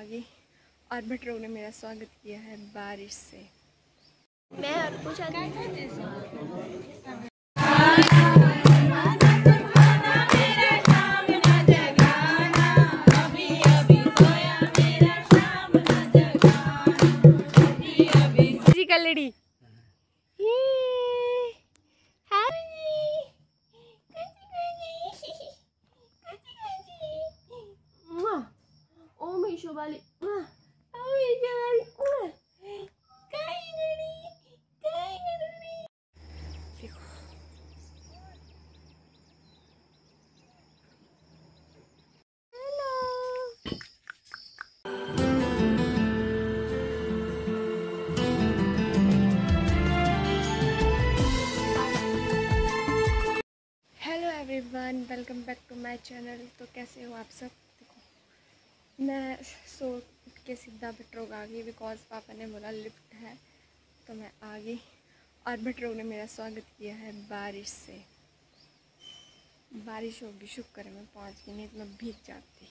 गई और भटरों ने मेरा स्वागत किया है बारिश से। मैं और पूछा का लड़ी वाली hello everyone, welcome back to my channel. तो कैसे हो आप सब? देखो मैं सो के सीधा भटरोग आ गई बिकॉज पापा ने बोला लिफ्ट है तो मैं आ गई और भटरोग ने मेरा स्वागत किया है बारिश से। बारिश होगी शुक्र है, मैं पहुँच गई, नहीं तो मैं भीग जाती।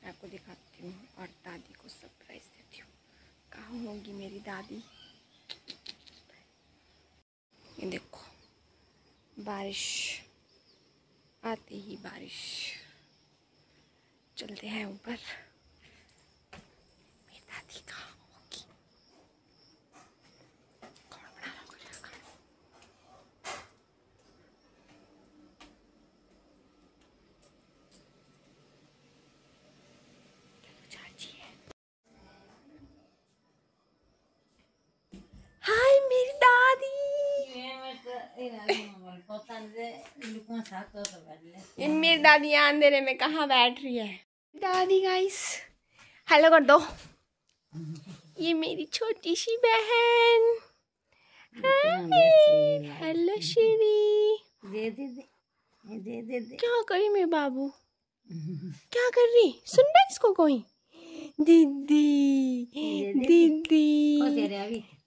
मैं आपको दिखाती हूँ और दादी को सरप्राइज़ देती हूँ। कहाँ होगी मेरी दादी? ये देखो बारिश, आते ही बारिश। चलते हैं ऊपर। मेरी दादी कहाँ होगी? कौन बना रहा होगा खाना? चाची है। हाय मेरी दादी। ये मेरी दादी यहाँ अंधेरे में कहाँ बैठ रही है? दादी गाइस हेलो कर दो। ये मेरी छोटी सी बहन। हेलो श्री। दे दे दे दे दे दे। क्या करी मेरे बाबू? क्या कर रही? सुन रहे इसको कोई? दीदी दीदी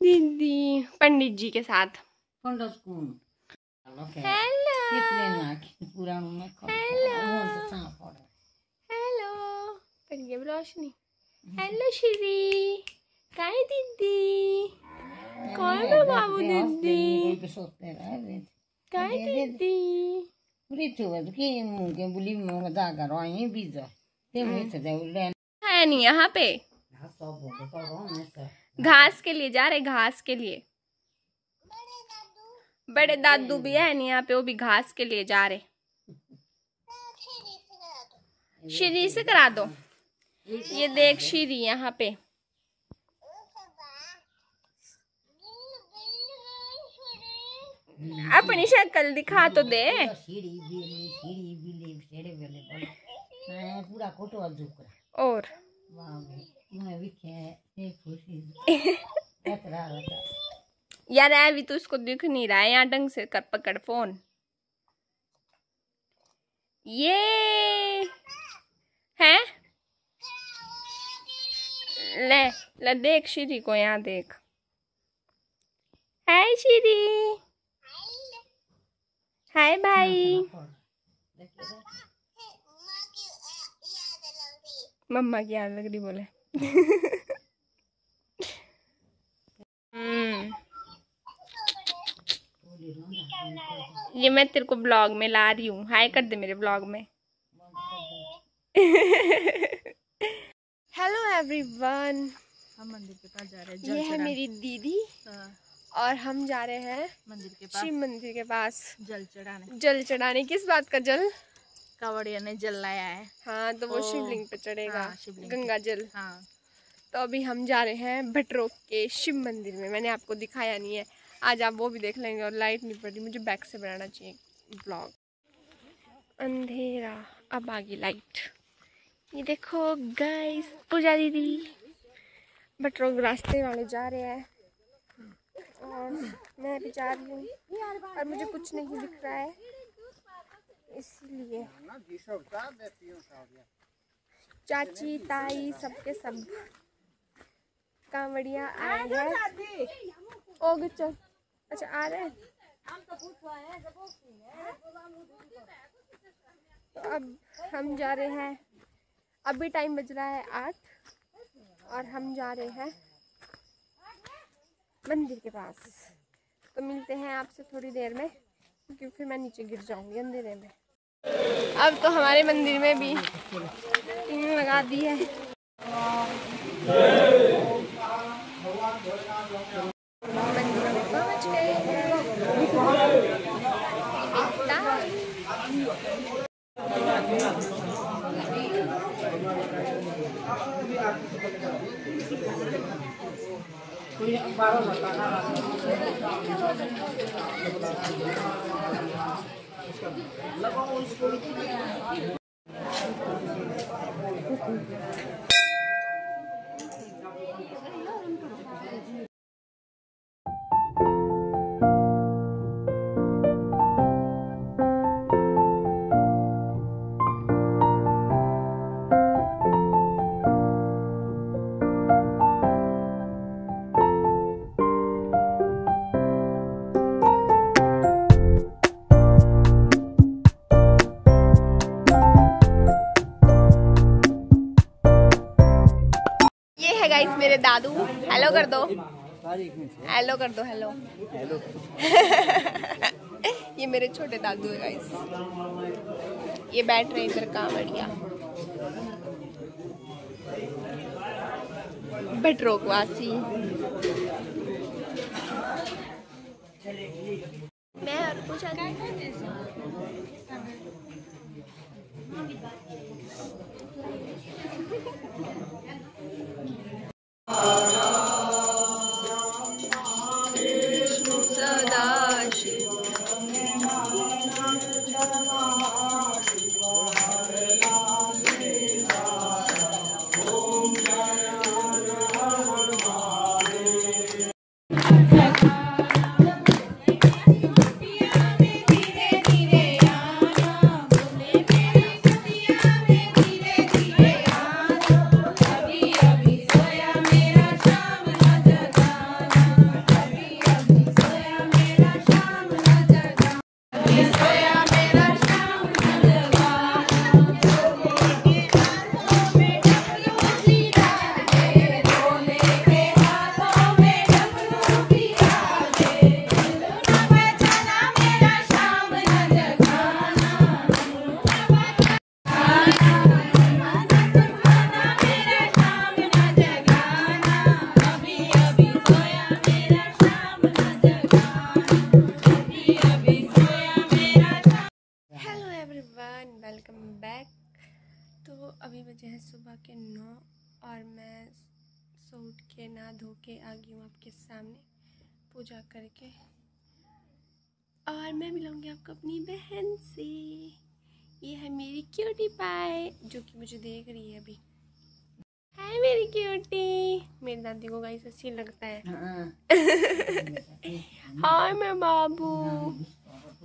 दीदी पंडित जी के साथ। हेलो हेलो हेलो रोशनी। हेलो श्री। काय दीदी? कौन है बाबू? दीदी काय दीदी? है नहीं यहाँ पे। घास के लिए जा रहे, घास के लिए। बड़े दादू भी है नहीं यहाँ पे, वो भी घास के लिए जा रहे। श्री से करा दो। ये देख श्री यहाँ पे। अपनी शक्ल दिखा तो दे। और यार अभी तो उसको दिख नहीं रहा है, यहाँ ढंग से कर पकड़ फोन। ये है ले ले देख श्री को, यहाँ देख। हाय श्री। हाय भाई। मम्मा की याद लग रही बोले। ये मैं तेरे को ब्लॉग में ला रही हूँ। हाय कर दे मेरे ब्लॉग में। हेलो एवरीवन, हम मंदिर के पास जा रहे हैं। ये है मेरी दीदी और हम जा रहे हैं मंदिर के पास, शिव मंदिर के पास जल चढ़ाने। जल चढ़ाने। किस बात का जल? कावड़िया ने जल लाया है। हाँ तो वो शिवलिंग पे चढ़ेगा। हाँ, शिवलिंग गंगा जल। हाँ। तो अभी हम जा रहे हैं भटरोग के शिव मंदिर में। मैंने आपको दिखाया नहीं है, आज आप वो भी देख लेंगे। और लाइट नहीं पड़ रही, मुझे बैक से बनाना चाहिए ब्लॉग। अंधेरा, अब आ गई लाइट। ये देखो गाइस, पूजा दीदी। भटरोग रास्ते वाले जा रहे हैं और मैं भी जा रही हूँ और मुझे कुछ नहीं दिख रहा है, इसलिए चाची ताई सबके सब कांवड़िया आए हैं। ओ चल, अच्छा आ रहे हैं। तो अब हम जा रहे हैं। अभी टाइम बज रहा है 8 और हम जा रहे हैं मंदिर के पास। तो मिलते हैं आपसे थोड़ी देर में, क्योंकि फिर मैं नीचे गिर जाऊंगी अंधेरे में। अब तो हमारे मंदिर में भी टीम लगा दी है। मंदिर में पहुंच गए हैं। गाइस मेरे दादू, हेलो कर दो, हेलो कर दो, हेलो हेलो। ये मेरे छोटे दादू है गाइस। ये बैठ रहे इधर कांवड़िया भटरोकवासी। मैं और पूछा अभी बजे हैं सुबह के 9 और मैं सो उठ के नहा धो के आ गई हूँ आपके सामने पूजा करके। और मैं मिलाऊंगी आपको अपनी बहन से। ये है मेरी क्यूटी पाई जो कि मुझे देख रही है अभी। हाय मेरी क्यूटी। मेरी दादी को गाइस अच्छी लगता है। हाय मेरे बाबू।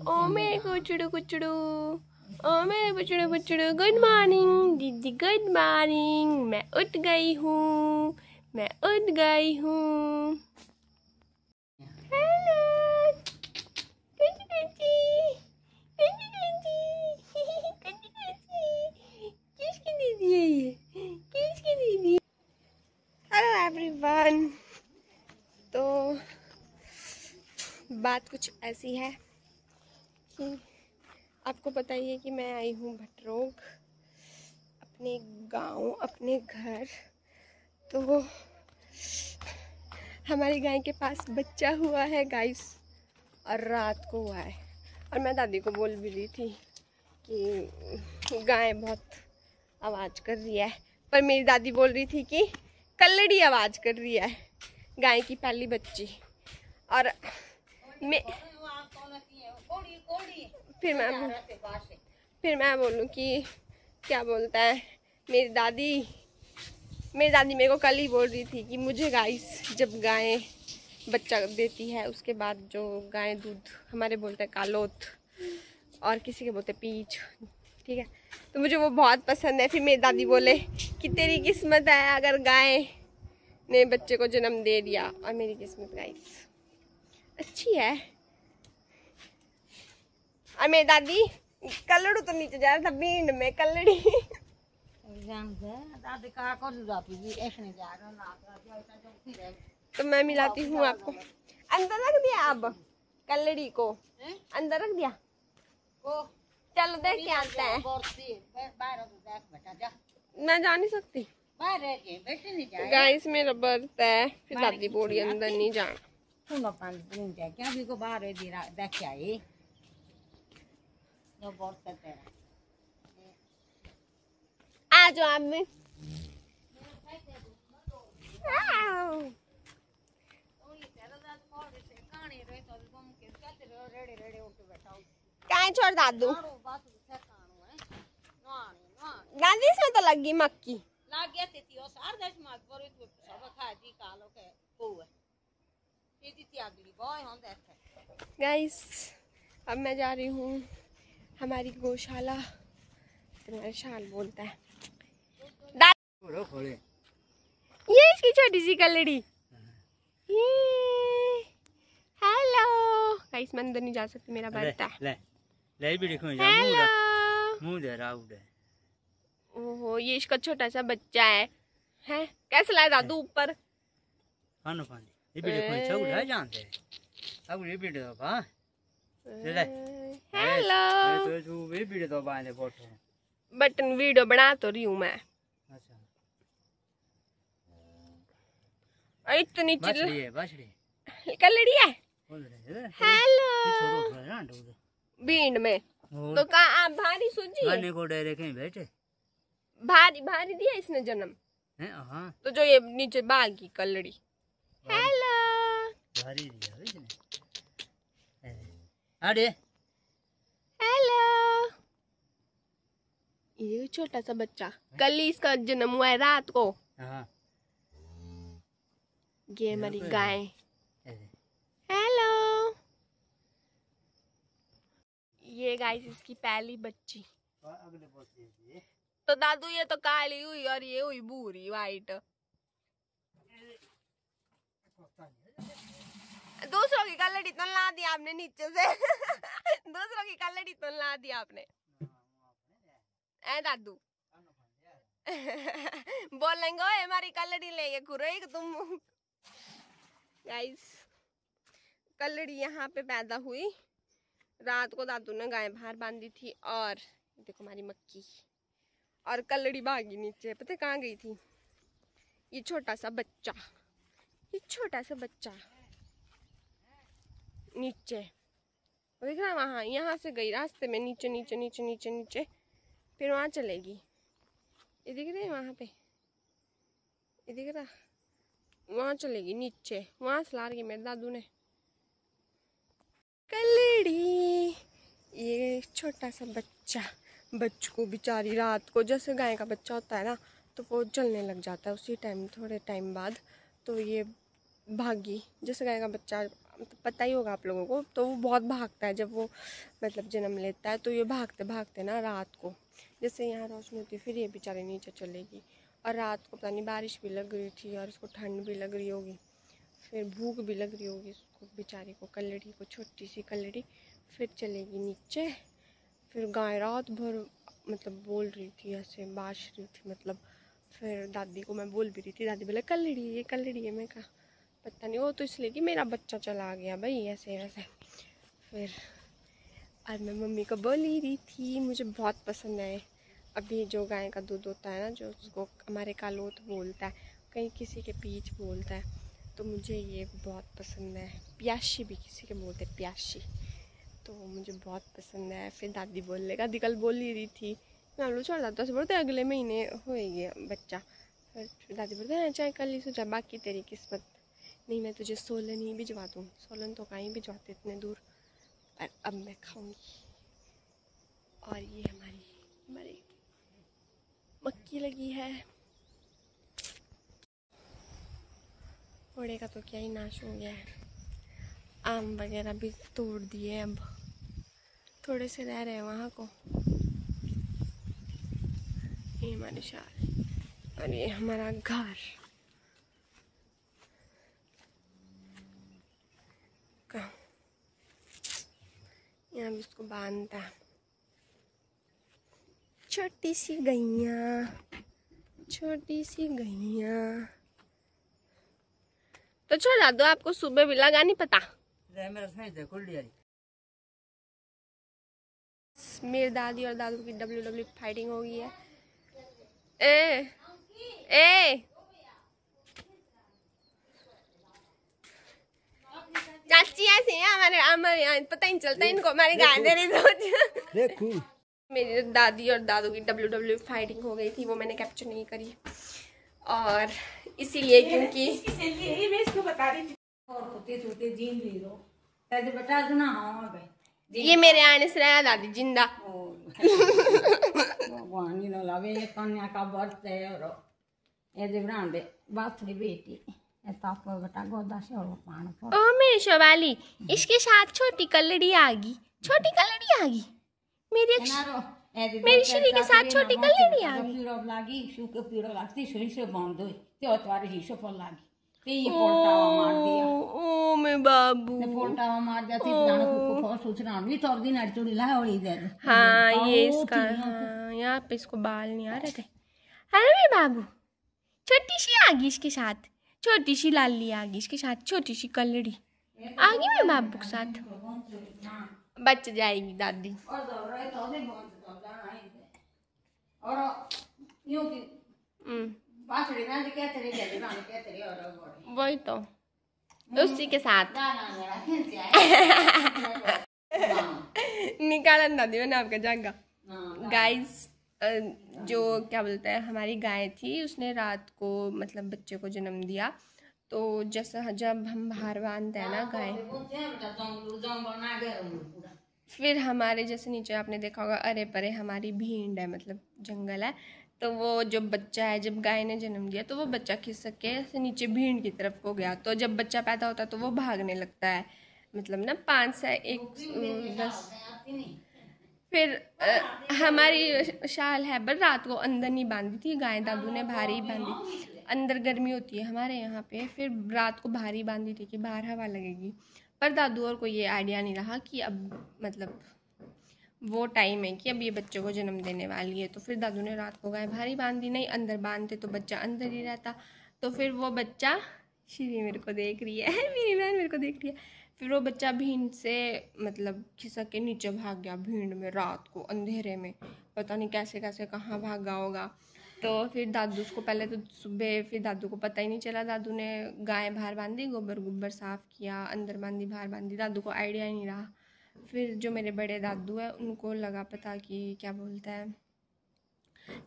ओ मेरे कुचड़ू कुचड़ू। ओ मेरे बचड़ू बचड़ू। गुड मॉर्निंग दीदी, गुड मॉर्निंग। मैं उठ गई हूँ, मैं उठ गई हूँ। हेलो किसकी दीदी है ये? किसकी दीदी? Hello everyone. तो बात कुछ ऐसी है कि आपको पता ही है कि मैं आई हूँ भटरोग अपने गांव, अपने घर। तो हमारी गाय के पास बच्चा हुआ है गाइस, और रात को हुआ है। और मैं दादी को बोल भी रही थी कि गाय बहुत आवाज़ कर रही है, पर मेरी दादी बोल रही थी कि कल्लड़ी आवाज़ कर रही है, गाय की पहली बच्ची। और फिर मैं बोलूँ कि क्या बोलता है मेरी दादी मेरे को कल ही बोल रही थी कि मुझे गाइस जब गाय बच्चा देती है उसके बाद जो गाय दूध, हमारे बोलते हैं कालोत और किसी के बोलते पीच, ठीक है, तो मुझे वो बहुत पसंद है। फिर मेरी दादी बोले कि तेरी किस्मत है अगर गाय ने बच्चे को जन्म दे दिया। और मेरी किस्मत गाइस अच्छी है। और मेरी दादी कल्लड़ू तो नीचे जा रहा था भीड़ में, कल्लड़ी तो मैं मिलाती हूँ आपको। अंदर रख दिया अब कल्लड़ी को, अंदर रख दिया। चलो देख के आते हैं। मैं जा नहीं सकती गाइस, मेरा बर्थ है, फिर दादी बोली अंदर नहीं जाना। आ जाओ आप में। छोड़ दादू, दादी इसमें तो लगी मक्की। गाइस अब मैं जा रही हूँ हमारी गौशाला, तुम्हारे शाल बोलता है। ये इसकी छोटी सी कलड़ी। हेलो गाइस, मैं अंदर नहीं जा सकती, मेरा बर्ता है। हेलो, ओहो ये इसका छोटा सा बच्चा है। हैं कैसे लाए दादू ऊपर? हेलो, बटन वीडियो बना तो रही हूँ मैं। इतनी कलड़ी है। हेलो, भीड़ में तो कहाँ आप भारी सूझी है? भारी भारी दिया इसने जन्म। तो जो ये नीचे बाल की कलड़ी। हेलो, भारी दिया इसने। हेलो, ये छोटा सा बच्चा, कल ही इसका जन्म हुआ है रात को। ये हमारी गाय। हेलो, ये गाइस इसकी पहली बच्ची। तो दादू ये तो काली हुई और ये हुई भूरी वाइट। दूसरों की कलड़ी तो ला दी आपने नीचे से। दूसरों की कलड़ी तो ला दी आपने। ऐ दादू बोलेंगे हमारी कलड़ी ले खुरे तुम। गाइस कलड़ी यहाँ पे पैदा हुई रात को, दादू ने गाय बाहर बांधी थी। और देखो हमारी मक्की, और कलड़ी भागी नीचे, पता कहाँ गई थी? ये छोटा सा बच्चा, ये छोटा सा बच्चा नीचे देख रहा, वहाँ यहाँ से गई रास्ते में नीचे नीचे नीचे नीचे नीचे, फिर वहाँ चलेगी। ये दिख रही है वहाँ पे, ये दिख रहा, वहाँ चलेगी नीचे, वहाँ से ला रही मेरे दादू ने कलड़ी। ये छोटा सा बच्चा, बच्चों को बेचारी रात को, जैसे गाय का बच्चा होता है ना, तो वो चलने लग जाता है उसी टाइम, थोड़े टाइम बाद। तो ये भागी, जैसे गाय का बच्चा तो पता ही होगा आप लोगों को, तो वो बहुत भागता है जब वो मतलब जन्म लेता है। तो ये भागते भागते ना रात को, जैसे यहाँ रोशनी होती है, फिर ये बेचारे नीचे चलेगी। और रात को पता नहीं बारिश भी लग रही थी और इसको ठंड भी लग रही होगी, फिर भूख भी लग रही होगी उसको बेचारी को, कलड़ी को, छोटी सी कलड़ी। फिर चलेगी नीचे। फिर गाय रात भर मतलब बोल रही थी, ऐसे बाश रही थी मतलब। फिर दादी को मैं बोल भी रही थी, दादी बोले कलड़ी ये कलड़ी है। मैं कहा पता नहीं, वो तो इसलिए कि मेरा बच्चा चला गया भाई, ऐसे वैसे। फिर और मैं मम्मी को बोल ही रही थी, मुझे बहुत पसंद है अभी जो गाय का दूध होता है ना, जो उसको हमारे कालोत बोलता है, कहीं किसी के पीछ बोलता है, तो मुझे ये बहुत पसंद है। प्याशी भी किसी के बोलते, प्याशी, तो मुझे बहुत पसंद है। फिर दादी बोलने का, कल बोल ही रही थी, मैं बोलूँ छोड़ दादा से बोलते अगले महीने होएगी बच्चा। फिर दादी बोलते हैं चाहे कल ही सोचा, बाकी तेरी किस्मत। नहीं मैं तुझे सोलन ही भिजवा दूँ, सोलन तो कहीं भिजवाते इतने दूर, पर अब मैं खाऊंगी। और ये हमारी मक्की लगी है। घोड़े का तो क्या ही नाश हो गया है। आम वगैरह भी तोड़ दिए, अब थोड़े से रह रहे हैं वहाँ को। ये हमारी शाल और ये हमारा घर। यहाँ भी इसको बांधता है। छोटी सी गैया छोटी सी गैया। तो छोड़ा दो, आपको सुबह भी लगा नहीं पता। मेरी दादी और दादू की WWE फाइटिंग हो गई है। ए ए चाची ऐसे हैं हमारे हमारे पता ही नहीं चलता इनको, हमारी गाय दे रही सोच। देखो मेरी दादी और दादू की WWE फाइटिंग हो गई थी, वो मैंने कैप्चर नहीं करी और इसीलिए क्योंकि ये मेरे आने से रहा दादी जिंदा। कन्या का व्रत है और बाथड़ी बेटी ओ मेरी शिवाली, इसके साथ छोटी कलड़ी आ गई, छोटी कलड़ी आ गई मेरी श्री के साथ छोटी कलड़ी आ गई। ओ मैं बाबू मार दिया हाँ ये इसका हाँ, यहाँ पे इसको बाल नहीं आ रहे थे। है मेरे बाबू, छोटी सी आ गई इसके साथ, छोटी सी लाली आ गई इसके साथ, छोटी सी कलड़ी आ गई मेरे बाबू के साथ। बच जाएगी दादी। वही तो उसी के साथ निकाला दादी मैंने आपका जागा। गाइस जो क्या बोलते हैं हमारी गाय थी, उसने रात को मतलब बच्चे को जन्म दिया। तो जैसा जब हम बाहर बांधते हैं ना गाय, फिर हमारे जैसे नीचे आपने देखा होगा अरे परे हमारी भीड़ है, मतलब जंगल है। तो वो जो बच्चा है, जब गाय ने जन्म दिया तो वो बच्चा खिसक के ऐसे नीचे भीड़ की तरफ को गया। तो जब बच्चा पैदा होता है तो वो भागने लगता है, मतलब ना 5 से 10। फिर हमारी शाल है पर रात को अंदर नहीं बांधी थी गाय, दादू ने भारी बांधी। अंदर गर्मी होती है हमारे यहाँ पे, फिर रात को भारी बांधी थी कि बाहर हवा लगेगी। पर दादू और को ये आइडिया नहीं रहा कि अब मतलब वो टाइम है कि अब ये बच्चे को जन्म देने वाली है। तो फिर दादू ने रात को गाय भारी बांधी, नहीं अंदर बांधते तो बच्चा अंदर ही रहता। तो फिर वो बच्चा, श्री मेरे को देख रही है मेरी बहन मेरे को देख रही है, फिर वो बच्चा भीड़ से मतलब खिसक के नीचे भाग गया भीड़ में रात को अंधेरे में, पता नहीं कैसे कैसे कहाँ भागा होगा। तो फिर दादू उसको पहले तो सुबह, फिर दादू को पता ही नहीं चला, दादू ने गाय बाहर बांधी, गोबर गुब्बर साफ़ किया, अंदर बांधी बाहर बांधी, दादू को आइडिया ही नहीं रहा। फिर जो मेरे बड़े दादू है उनको लगा पता कि क्या बोलता है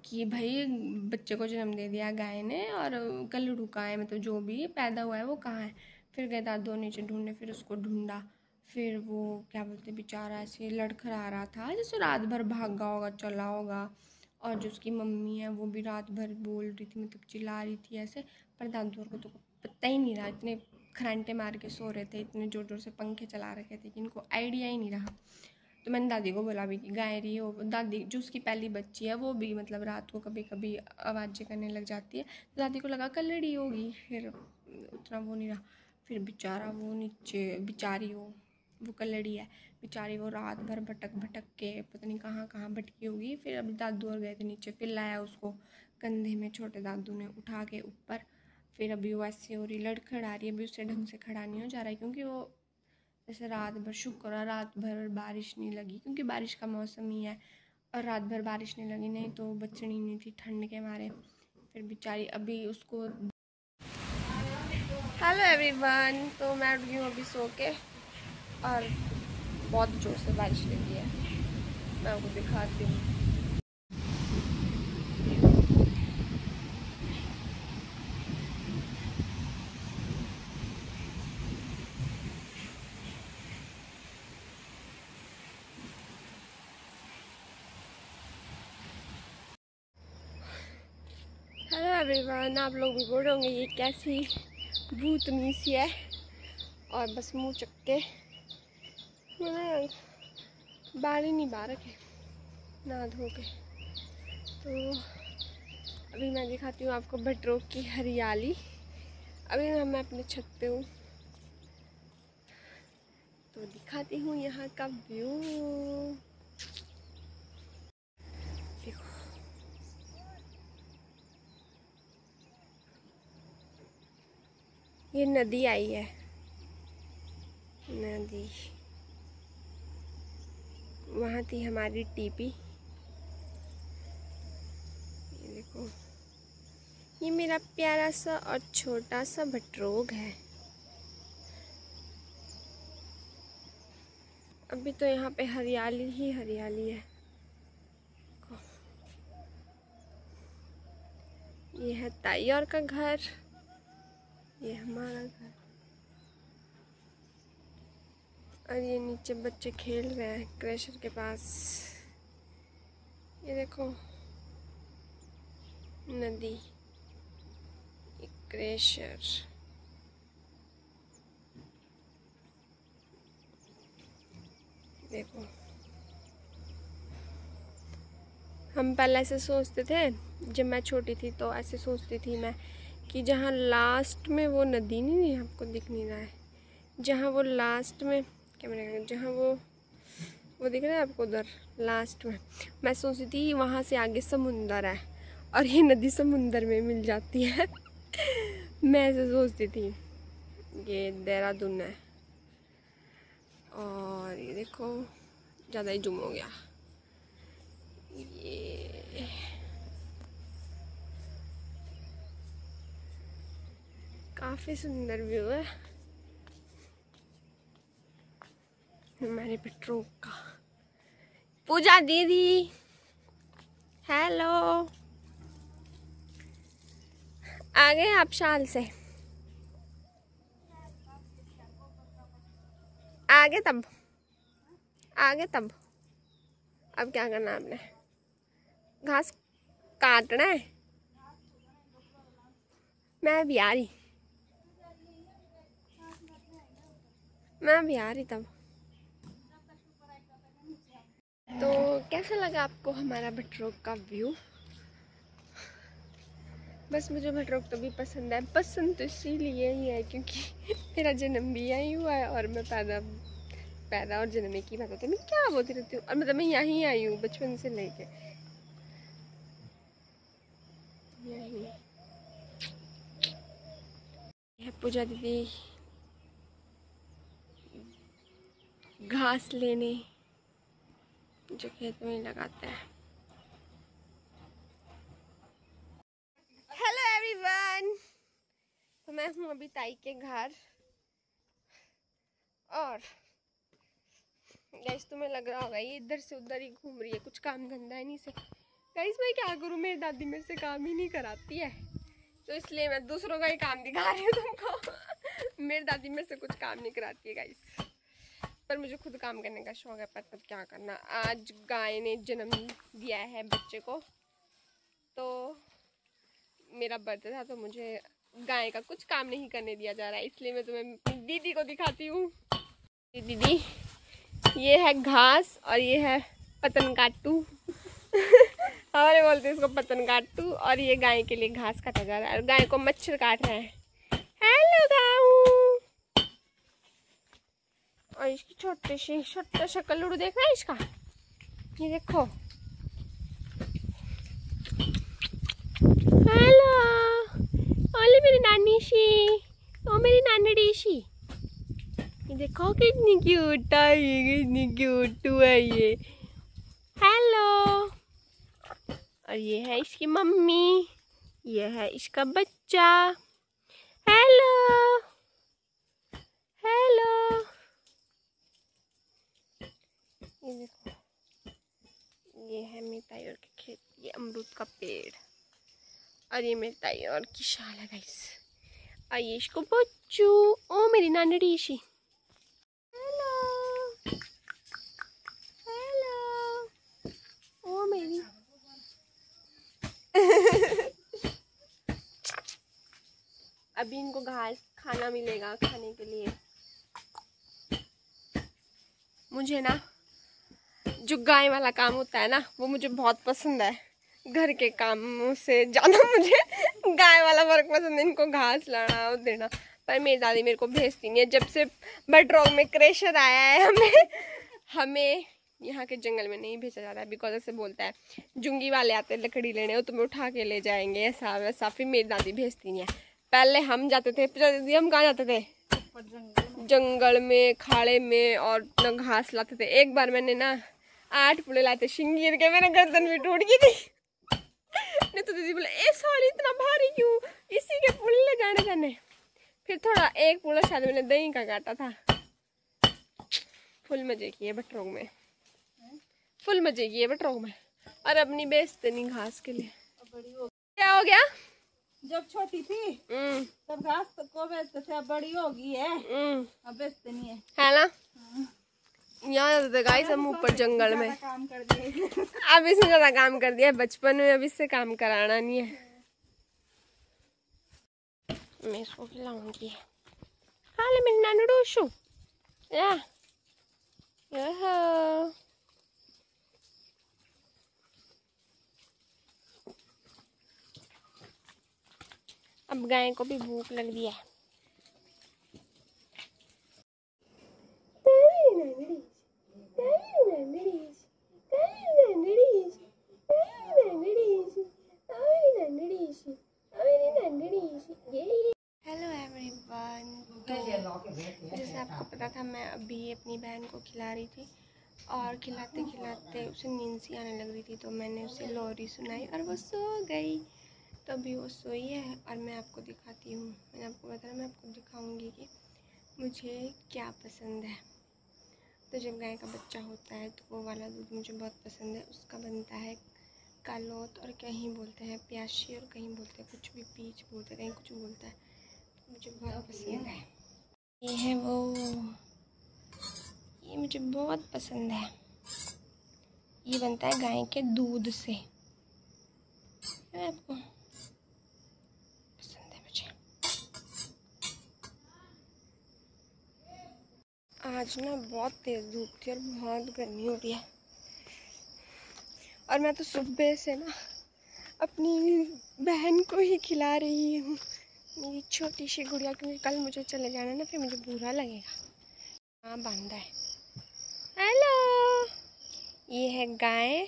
कि भाई बच्चे को जन्म दे दिया गाय ने और कल्लू कहाँ है, मतलब जो भी पैदा हुआ है वो कहाँ है। फिर गए दादू नीचे ढूंढने, फिर उसको ढूंढा, फिर वो क्या बोलते बेचारा ऐसे लड़खड़ा रहा था जैसे रात भर भागा होगा चला होगा। और जो उसकी मम्मी है वो भी रात भर बोल रही थी, मतलब चिल्ला रही थी ऐसे। पर दादू को तो पता ही नहीं रहा, इतने खरांटे मार के सो रहे थे, इतने ज़ोर ज़ोर से पंखे चला रखे थे कि इनको आइडिया ही नहीं रहा। तो मैंने दादी को बोला भी कि गाय रही हो, दादी जो उसकी पहली बच्ची है वो भी मतलब रात को कभी कभी आवाज़ें करने लग जाती है। तो दादी को लगा कलड़ी होगी, फिर उतना वो नहीं रहा। फिर बेचारा वो नीचे, बेचारी वो कलड़ी है बेचारी, वो रात भर भटक भटक के पता नहीं कहाँ कहाँ भटकी होगी। फिर अभी दादू और गए थे नीचे, फिर लाया उसको कंधे में, छोटे दादू ने उठा के ऊपर। फिर अभी वो ऐसे हो रही, लड़खड़ा रही, अभी उससे ढंग से खड़ा नहीं हो जा रहा है क्योंकि वो जैसे रात भर, शुक्र है रात भर बारिश नहीं लगी क्योंकि बारिश का मौसम ही है, और रात भर बारिश नहीं लगी, नहीं तो बचनी नहीं थी ठंड के मारे। फिर बेचारी अभी उसको। हेलो एवरीवन, तो मैं उठ गई हूँ अभी सो के और बहुत ज़ोर से बारिश लगी है, मैं आपको दिखाती हूँ। हेलो एवरीवन, आप लोग भी बोल होंगे ये कैसी भूतनी सी है, और बस मुँह चक के मैंने बाल ही नहीं बाहर रखे नहा धो के। तो अभी मैं दिखाती हूँ आपको भटरों की हरियाली। अभी मैं अपने छत पे हूँ तो दिखाती हूँ यहाँ का व्यू। देखो ये नदी आई है, नदी। वहाँ थी हमारी टीपी। ये देखो, ये मेरा प्यारा सा और छोटा सा भटरोग है। अभी तो यहाँ पे हरियाली ही हरियाली है। ये है ताईयोर का घर, ये हमारा घर, और ये नीचे बच्चे खेल रहे हैं क्रैशर के पास। ये देखो नदी, ये क्रैशर। देखो, हम पहले ऐसे सोचते थे, जब मैं छोटी थी तो ऐसे सोचती थी मैं कि जहाँ लास्ट में वो नदी नहीं, आपको दिख नहीं रहा है, जहाँ वो लास्ट में कैमरे, जहाँ वो दिख रहा है आपको उधर लास्ट में, मैं सोचती थी वहाँ से आगे समुंदर है और ये नदी समुंदर में मिल जाती है। मैं ऐसे सोचती थी। ये देहरादून है, और ये देखो ज़्यादा ही जूम हो गया। ये काफ़ी सुंदर व्यू है हमारे पेट्रोल का। पूजा दीदी, हेलो, आ गए आप शाल से? आगे तब अब क्या करना है आपने? घास काटना है। मैं भी आ रही तब। तो कैसा लगा आपको हमारा भटरोग का व्यू? बस मुझे भटरोग तभी पसंद है। पसंद तो इसीलिए ही है क्योंकि मेरा जन्म भी यहीं हुआ है और मैं पैदा और जन्म की बात होती है। मैं क्या बोलती रहती हूँ, और मतलब मैं यहीं आई हूँ बचपन से लेके यहीं। यह पूजा दीदी घास लेने जो खेत में लगाते हैं। हेलो एवरीवन, तो मैं हूँ अभी ताई के घर, और गाइस तुम्हें लग रहा होगा ये इधर से उधर ही घूम रही है, कुछ काम धंधा है नहीं से। गाइस मैं क्या करूँ, मेरी दादी मेरे से काम ही नहीं कराती है, तो इसलिए मैं दूसरों का ही काम दिखा रही हूँ तुमको। मेरी दादी मेरे से कुछ काम नहीं कराती है गाइस, पर मुझे खुद काम करने का शौक है। पर तब क्या करना, आज गाय ने जन्म दिया है बच्चे को, तो मेरा बर्थडे था, तो मुझे गाय का कुछ काम नहीं करने दिया जा रहा है, इसलिए मैं तुम्हें अपनी दीदी को दिखाती हूँ। दीदी, ये है घास और ये है पतन काटू। हमारे बोलते हैं इसको पतन काटू, और ये गाय के लिए घास काटा जा रहा है, और गाय को मच्छर काट रहे हैं। हेलो गाऊ, और इसकी छोटा सा कल्लू देखना है इसका, ये देखो। हेलो, ओले मेरी नानी शी, ओ मेरी नानी शी, ये देखो कितनी क्यूट है ये, कितनी क्यूट है ये। हेलो, और ये है इसकी मम्मी, ये है इसका बच्चा। हेलो हेलो, ये देखो, ये है मेरी ताई और के खेत, ये अमरूद का पेड़, और ये मेरी ताई और की शाल है गाइस, और ये इसको बच्चू, ओ मेरी नानी ऋषि। हेलो हेलो, ओ मेरी अभी इनको घास खाना मिलेगा खाने के लिए। मुझे ना जो गाय वाला काम होता है ना, वो मुझे बहुत पसंद है। घर के कामों से ज़्यादा मुझे गाय वाला वर्क पसंद है, इनको घास लाना और देना। पर मेरी दादी मेरे को भेजती नहीं है। जब से भटरोग में क्रैशर आया है, हमें यहाँ के जंगल में नहीं भेजा जा रहा है, बिकॉज ऐसे बोलता है जुंगी वाले आते हैं लकड़ी लेने, वो तुम्हें उठा के ले जाएंगे, ऐसा वैसा। फिर मेरी दादी भेजती नहीं है। पहले हम जाते थे, हम कहाँ जाते थे? जंगल में, खाड़े में, और ना घास लाते थे। एक बार मैंने ना 8 पुड़े लाए थे, शिंग गिर के मेरे गर्दन भी टूट गई थी। नहीं तो दीदी बोले ए सॉरी इतना भारी क्यों, इसी के पुड़े ले जाने। फिर थोड़ा एक पुड़ा शायद मैंने दही का काटा था। फुल मजे किए बटरों में, फुल मजे किए बटरों में। और अपनी बेचते नहीं घास के लिए। क्या हो गया? जब छोटी थी तब घास को बेचते थे, अब बड़ी होगी है अब बेचते नहीं है ना? यहाँ जाते थे गाइस हम ऊपर जंगल में। काम कर दिए अब इसने ज्यादा काम कर दिया बचपन में, अब इससे काम कराना नहीं है। मैं इसको खिलाऊंगी। हाँ ले मेरी नानू डोशू या अब गाय को भी भूख लग रही है। हेलो एवरीवन, जैसे आपको पता था मैं अभी अपनी बहन को खिला रही थी और खिलाते खिलाते उसे नींद सी आने लग रही थी, तो मैंने उसे लोरी सुनाई और वो सो गई। तो अभी वो सोई है और मैं आपको दिखाती हूँ। मैंने आपको बताया मैं आपको दिखाऊंगी कि मुझे क्या पसंद है। तो जब गाय का बच्चा होता है तो वो वाला दूध मुझे बहुत पसंद है। उसका बनता है कालोत और कहीं बोलते हैं प्याशी और कहीं बोलते हैं कुछ भी पीच बोलते हैं, कहीं कुछ बोलता है। तो मुझे बहुत पसंद है। ये है वो, ये मुझे बहुत पसंद है। ये बनता है गाय के दूध से। आपको पसंद है मुझे। आज ना बहुत तेज़ धूप थी और बहुत गर्मी हो रही है और मैं तो सुबह से ना अपनी बहन को ही खिला रही हूँ, मेरी छोटी सी गुड़िया, क्योंकि कल मुझे चले जाना ना, फिर मुझे बुरा लगेगा। हाँ बांधा है। हेलो, ये है गाय,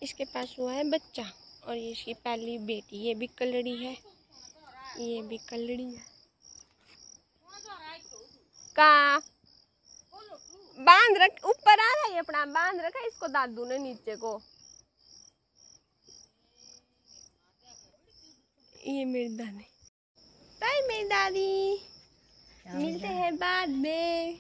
इसके पास हुआ है बच्चा और ये इसकी पहली बेटी। ये भी कलड़ी है, ये भी कलड़ी है। का बांध रख, ऊपर आ रहा है अपना, बांध रखा इसको दादू ने नीचे को। ये मेरी दादी, बाय मेरी दादी, मिलते हैं बाद में।